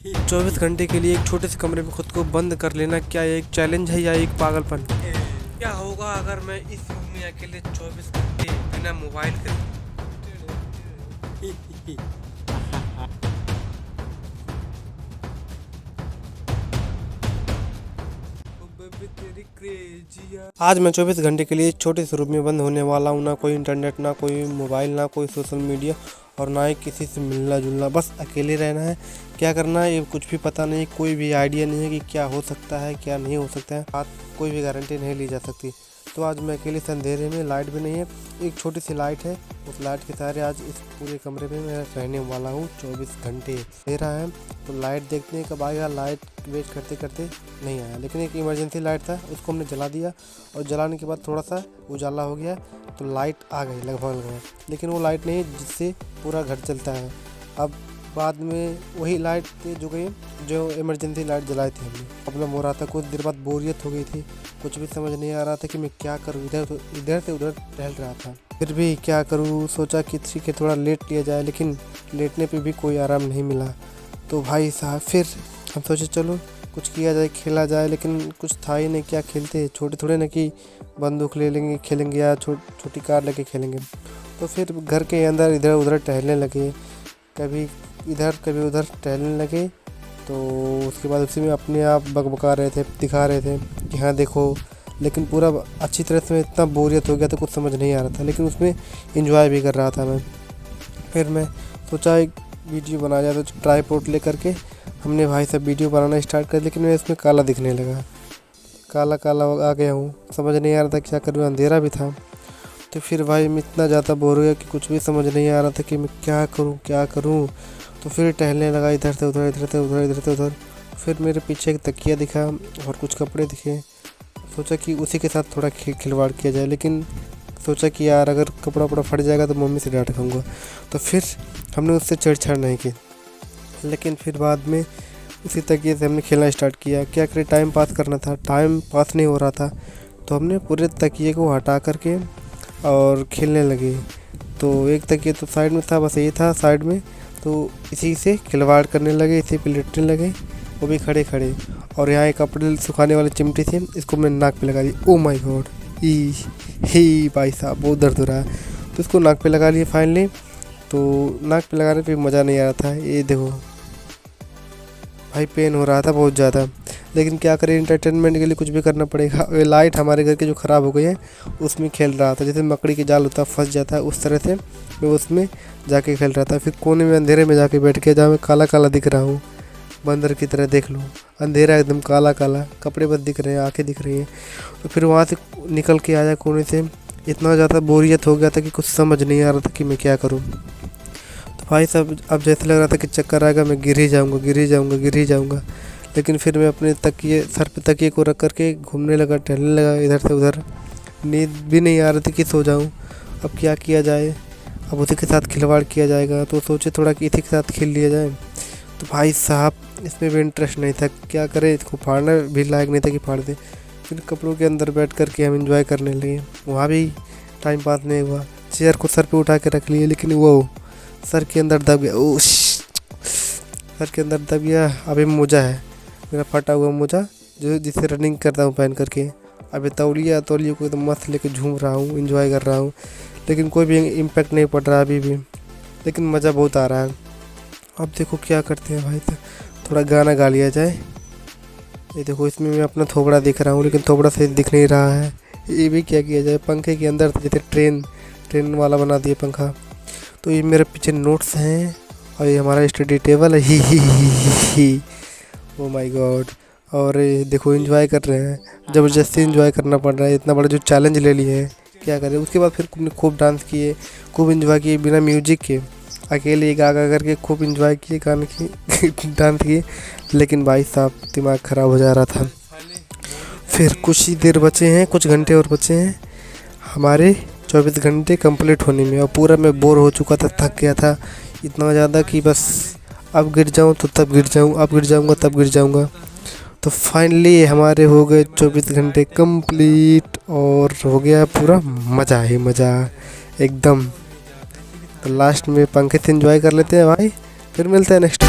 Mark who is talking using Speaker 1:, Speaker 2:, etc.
Speaker 1: 24 घंटे के लिए एक छोटे से कमरे में खुद को बंद कर लेना, क्या एक चैलेंज है या एक पागलपन? क्या होगा अगर मैं इस रूम में अकेले 24 घंटे बिना मोबाइल के? आज मैं 24 घंटे के लिए एक छोटे से रूम में बंद होने वाला हूँ। ना कोई इंटरनेट, ना कोई मोबाइल, ना कोई सोशल मीडिया और ना ही किसी से मिलना जुलना। बस अकेले रहना है। क्या करना है ये कुछ भी पता नहीं, कोई भी आइडिया नहीं है कि क्या हो सकता है क्या नहीं हो सकता है। आज कोई भी गारंटी नहीं ली जा सकती। तो आज मैं अकेले से अंधेरे में, लाइट भी नहीं है, एक छोटी सी लाइट है, उस लाइट के सहारे आज इस पूरे कमरे में मैं रहने वाला हूँ 24 घंटे। अंधेरा है तो लाइट देखते हैं कब आएगा। लाइट वेट करते करते नहीं आया, लेकिन एक इमरजेंसी लाइट था, उसको हमने जला दिया और जलाने के बाद थोड़ा सा उजाला हो गया तो लाइट आ गई लगभग। लेकिन वो लाइट नहीं जिससे पूरा घर चलता है। अब बाद में वही लाइट जो गई जो इमरजेंसी लाइट जलाई थी हमने। प्रॉब्लम हो रहा था, कुछ देर बाद बोरियत हो गई थी, कुछ भी समझ नहीं आ रहा था कि मैं क्या करूँ। इधर से उधर टहल रहा था, फिर भी क्या करूँ, सोचा कि ठीक है थोड़ा लेट लिया जाए, लेकिन लेटने पे भी कोई आराम नहीं मिला। तो भाई साहब फिर हम सोचे चलो कुछ किया जाए, खेला जाए, लेकिन कुछ था ही नहीं। क्या खेलते, छोटे थोड़े ना कि बंदूक ले लेंगे खेलेंगे या छोटी कार लेके खेलेंगे। तो फिर घर के अंदर इधर उधर टहलने लगे, कभी इधर कभी उधर टहलने लगे। तो उसके बाद उसी में अपने आप बकबका रहे थे, दिखा रहे थे कि हाँ देखो, लेकिन पूरा अच्छी तरह से इतना बोरियत हो गया था, कुछ समझ नहीं आ रहा था, लेकिन उसमें एंजॉय भी कर रहा था मैं। फिर मैं सोचा एक वीडियो बनाया जाए, तो ट्राइपॉड लेकर के हमने भाई साहब वीडियो बनाना स्टार्ट कर, लेकिन मैं इसमें काला दिखने लगा, काला काला आ गया हूँ, समझ नहीं आ रहा था क्या करूँ, अंधेरा भी था। तो फिर भाई मैं इतना ज़्यादा बोर हो गया कि कुछ भी समझ नहीं आ रहा था कि मैं क्या करूँ क्या करूँ। तो फिर टहलने लगा इधर से उधर, इधर से उधर, इधर से उधर। फिर मेरे पीछे एक तकिया दिखा और कुछ कपड़े दिखे। सोचा कि उसी के साथ थोड़ा खिलवाड़ किया जाए, लेकिन सोचा कि यार अगर कपड़ा वपड़ा फट जाएगा तो मम्मी से डांट खाऊंगा। तो फिर हमने उससे छेड़छाड़ नहीं की, लेकिन फिर बाद में उसी तकिए से हमने खेलना स्टार्ट किया। क्या करें, टाइम पास करना था, टाइम पास नहीं हो रहा था, तो हमने पूरे तकिए को हटा करके और खेलने लगे। तो एक तकिए तो साइड में था, बस यही था साइड में, तो इसी से खिलवाड़ करने लगे, इसी पे लेटने लगे, वो भी खड़े खड़े। और यहाँ एक कपड़े सुखाने वाली चिमटी थी, इसको मैंने नाक पे लगा दी। ओ माय गॉड, ही भाई साहब बहुत दर्द हो रहा है। तो इसको नाक पे लगा लिए फाइनली। तो नाक पे लगाने पे मज़ा नहीं आ रहा था, ये देखो भाई पेन हो रहा था बहुत ज़्यादा, लेकिन क्या करें, एंटरटेनमेंट के लिए कुछ भी करना पड़ेगा। ये लाइट हमारे घर की जो ख़राब हो गई है उसमें खेल रहा था, जैसे मकड़ी की जाल होता है फंस जाता है, उस तरह से मैं उसमें जाके खेल रहा था। फिर कोने में अंधेरे में जाके बैठ के, जहाँ मैं काला काला दिख रहा हूँ, बंदर की तरह देख लो, अंधेरा एकदम काला काला, कपड़े बस दिख रहे हैं, आँखें दिख रही हैं। तो फिर वहाँ से निकल के आया कोने से, इतना ज़्यादा बोरियत हो गया था कि कुछ समझ नहीं आ रहा था कि मैं क्या करूँ। तो भाई साहब अब जैसे लग रहा था कि चक्कर आएगा, मैं गिर ही जाऊँगा, गिर ही जाऊँगा, गिर ही जाऊँगा। लेकिन फिर मैं अपने तकिए, सर पे तकिए को रख करके घूमने लगा, टहलने लगा इधर से उधर। नींद भी नहीं आ रही थी कि सो जाऊँ। अब क्या किया जाए, अब उसी के साथ खिलवाड़ किया जाएगा, तो सोचे थोड़ा कि इसी के साथ खेल लिया जाए। तो भाई साहब इसमें भी इंटरेस्ट नहीं था, क्या करें, इसको फाड़ना भी लायक नहीं था कि फाड़ दे। फिर कपड़ों के अंदर बैठ करके हम इंजॉय करने लगे, वहाँ भी टाइम पास नहीं हुआ। चेयर को सर पे उठा के रख लिए, लेकिन वो सर के अंदर दब गया, ओ सर के अंदर दब गया। अभी मोजा है मेरा, फटा हुआ मोजा, जो जिससे रनिंग करता हूँ पहन करके। अभी तौलिया को एकदम मस्त लेके झूम रहा हूँ, इंजॉय कर रहा हूँ, लेकिन कोई भी इम्पैक्ट नहीं पड़ रहा अभी भी, लेकिन मज़ा बहुत आ रहा है। अब देखो क्या करते हैं भाई, थोड़ा गाना गा लिया जाए। ये देखो इसमें मैं अपना थोबड़ा दिख रहा हूँ, लेकिन थोबड़ा सही दिख नहीं रहा है। ये भी क्या किया जाए, पंखे के अंदर जैसे ट्रेन वाला बना दिए पंखा। तो ये मेरे पीछे नोट्स हैं और ये हमारा स्टडी टेबल है, ही ओ माय गॉड। और देखो एंजॉय कर रहे हैं, ज़बरदस्ती एंजॉय करना पड़ रहा है, इतना बड़ा जो चैलेंज ले लिए हैं, क्या करें। उसके बाद फिर खूब डांस किए, खूब एंजॉय किए बिना म्यूजिक के, अकेले गा गा करके खूब एंजॉय किए, गाने की डांस किए। लेकिन भाई साहब दिमाग ख़राब हो जा रहा था। फिर कुछ ही देर बचे हैं, कुछ घंटे और बचे हैं हमारे 24 घंटे कंप्लीट होने में, और पूरा मैं बोर हो चुका था, थक गया था इतना ज़्यादा कि बस अब गिर जाऊँ तो तब गिर जाऊँ, अब गिर जाऊँगा तब गिर जाऊँगा। तो फाइनली हमारे हो गए 24 घंटे कंप्लीट, और हो गया पूरा मज़ा ही मज़ा एकदम। तो लास्ट में पंखे से एंजॉय कर लेते हैं भाई, फिर मिलते हैं नेक्स्ट।